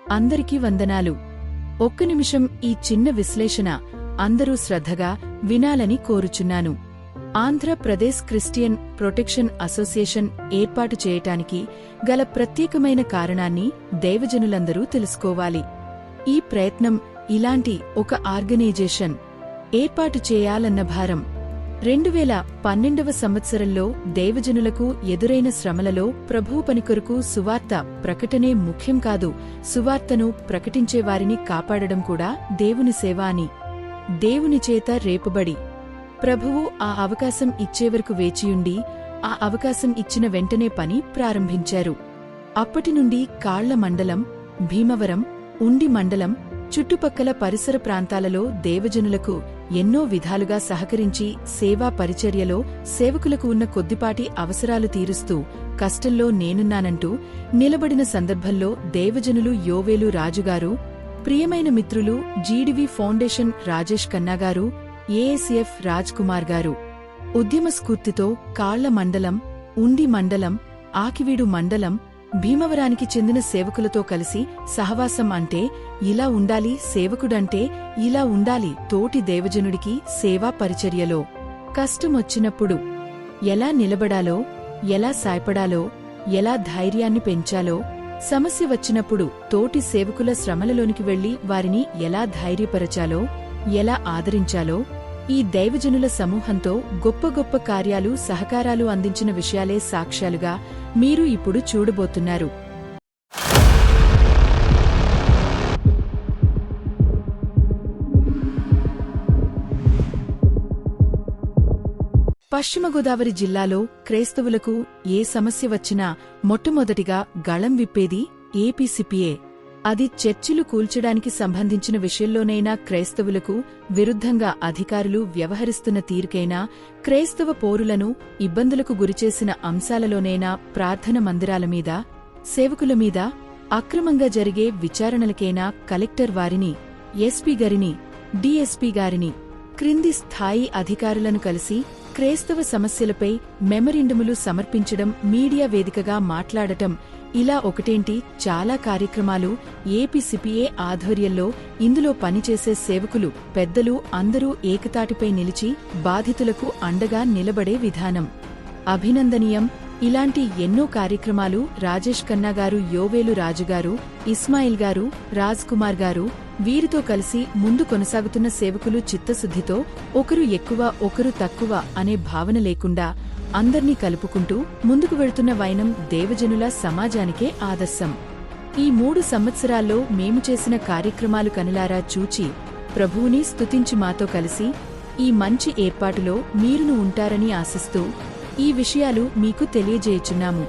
అందరికీ వందనాలు. ఒక్క నిమిషం ఈ చిన్న విశ్లేషణ అందరూ శ్రద్ధగా వినాలని కోరుచున్నాను. ఆంధ్రప్రదేశ్ క్రిస్టియన్ ప్రొటెక్షన్ అసోసియేషన్ ఏర్పాటు చేయటానికి గల ప్రత్యేకమైన కారణాన్ని దైవజనులందరూ తెలుసుకోవాలి. ఈ ప్రయత్నం ఇలాంటి ఒక ఆర్గనైజేషన్ ఏర్పాటు చేయాలన్న భారం 2012వ సంవత్సరంలో దైవజనులకు ఎదురైన శ్రమలలో ప్రభువు పనికొరకు సువార్త ప్రకటనే ముఖ్యం కాదు, సువార్తను ప్రకటించేవారిని కాపాడడం కూడా దేవుని సేవ అని దేవునిచేత రేపబడి ప్రభువు ఆ అవకాశం ఇచ్చేవరకు వేచియుండి ఆ అవకాశం ఇచ్చిన వెంటనే పని ప్రారంభించారు. అప్పటినుండి కాళ్ల మండలం, భీమవరం, ఉండి మండలం, చుట్టుపక్కల పరిసర ప్రాంతాలలో దేవజనులకు ఎన్నో విధాలుగా సహకరించి సేవా పరిచర్యలో సేవకులకు ఉన్న కొద్దిపాటి అవసరాలు తీరుస్తూ కష్టంలో నేనున్నానంటూ నిలబడిన సందర్భంలో దేవజనులు యోవేలు రాజుగారు, ప్రియమైన మిత్రులు జీడివి ఫౌండేషన్ రాజేష్ కన్నాగారు, ఏఎస్ఎఫ్ రాజ్ కుమార్ గారు ఉద్యమ స్ఫూర్తితో కాళ్ల మండలం, ఉండి మండలం, ఆకివీడు మండలం, భీమవరానికి చెందిన సేవకులతో కలిసి సహవాసం అంటే ఇలా ఉండాలి, సేవకుడంటే ఇలా ఉండాలి, తోటి దేవజనుడికి సేవా పరిచర్యలో కష్టమొచ్చినప్పుడు ఎలా నిలబడాలో, ఎలా సాయపడాలో, ఎలా ధైర్యాన్ని పెంచాలో, సమస్య వచ్చినప్పుడు తోటి సేవకుల శ్రమలలోనికి వెళ్లి వారిని ఎలా ధైర్యపరచాలో, ఎలా ఆదరించాలో ఈ దైవజనుల సమూహంతో గొప్ప గొప్ప కార్యాలు, సహకారాలు అందించిన విషయాలే సాక్ష్యాలుగా మీరు ఇప్పుడు చూడబోతున్నారు. పశ్చిమ గోదావరి జిల్లాలో క్రైస్తవులకు ఏ సమస్య వచ్చినా మొట్టమొదటిగా గళం విప్పేది ఏపీసీపీఏ. అది చర్చిలు కూల్చడానికి సంబంధించిన విషయంలోనైనా, క్రైస్తవులకు విరుద్ధంగా అధికారులు వ్యవహరిస్తున్న తీరుకైనా, క్రైస్తవ పౌరులను ఇబ్బందులకు గురిచేసిన అంశాలలోనైనా, ప్రార్థన మందిరాల మీద, సేవకుల మీద అక్రమంగా జరిగే విచారణలకైనా కలెక్టర్ వారిని, ఎస్పీ గారిని, డీఎస్పీ గారిని, క్రింది స్థాయి అధికారులను కలిసి క్రైస్తవ సమస్యలపై మెమరిండములు సమర్పించడం, మీడియా వేదికగా మాట్లాడటం, ఇలా ఒకటేంటి చాలా కార్యక్రమాలు ఏపీసీపీఏ ఆధ్వర్యంలో. ఇందులో పనిచేసే సేవకులు, పెద్దలు అందరూ ఏకతాటిపై నిలిచి బాధితులకు అండగా నిలబడే విధానం అభినందనీయం. ఇలాంటి ఎన్నో కార్యక్రమాలు రాజేష్ కన్నాగారు, యోవేలు రాజుగారు, ఇస్మాయిల్ గారు, రాజ్ కుమార్ గారు వీరితో కలిసి ముందు కొనసాగుతున్న సేవకులు చిత్తశుద్ధితో ఒకరు ఎక్కువ, ఒకరు తక్కువ అనే భావన లేకుండా అందర్నీ కలుపుకుంటూ ముందుకు వెళ్తున్న వైనం దేవజనుల సమాజానికే ఆదర్శం. ఈ 3 సంవత్సరాల్లో మేము చేసిన కార్యక్రమాలు కనులారా చూచి ప్రభువుని స్తుతించి మాతో కలిసి ఈ మంచి ఏర్పాటులో మీరును ఉంటారని ఆశిస్తూ ఈ విషయాలు మీకు తెలియజేయుచున్నాము.